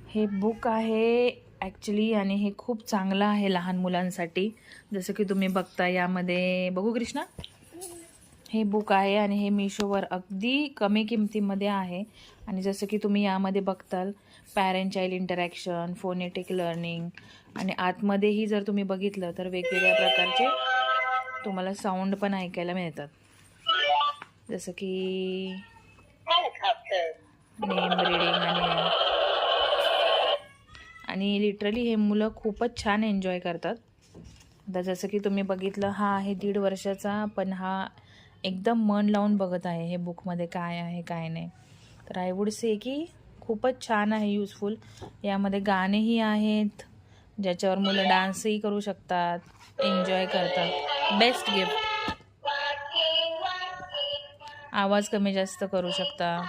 हे बुक आहे ॲक्च्युली आणि हे खूप चांगलं आहे लहान मुलांसाठी. जसं की तुम्ही बघता यामध्ये, बघू कृष्णा, हे बुक आहे आणि हे मीशोवर अगदी कमी किमतीमध्ये आहे. आणि जसं की तुम्ही यामध्ये बघताल, parent child interaction, phonetic learning आणि आतमध्येही जर तुम्ही बघितलं तर वेगवेगळ्या प्रकारचे तुम्हाला साऊंड पण ऐकायला मिळतात. जसं की नेम रीडिंग आणि लिटरली हे मुलं खूपच छान एन्जॉय करतात. आता जसं की तुम्ही बघितलं, हा आहे 1.5 वर्षाचा, पण हा एकदम मन लावून बघत आहे हे बुकमध्ये काय आहे काय नाही. तर आय वुड से की खूपच छान आहे, युजफुल. यामध्ये गाणेही आहेत ज्याच्यावर मुलं डान्सही करू शकतात, एन्जॉय करतात. Best gift. आवाज कमी जास्त करू शकता.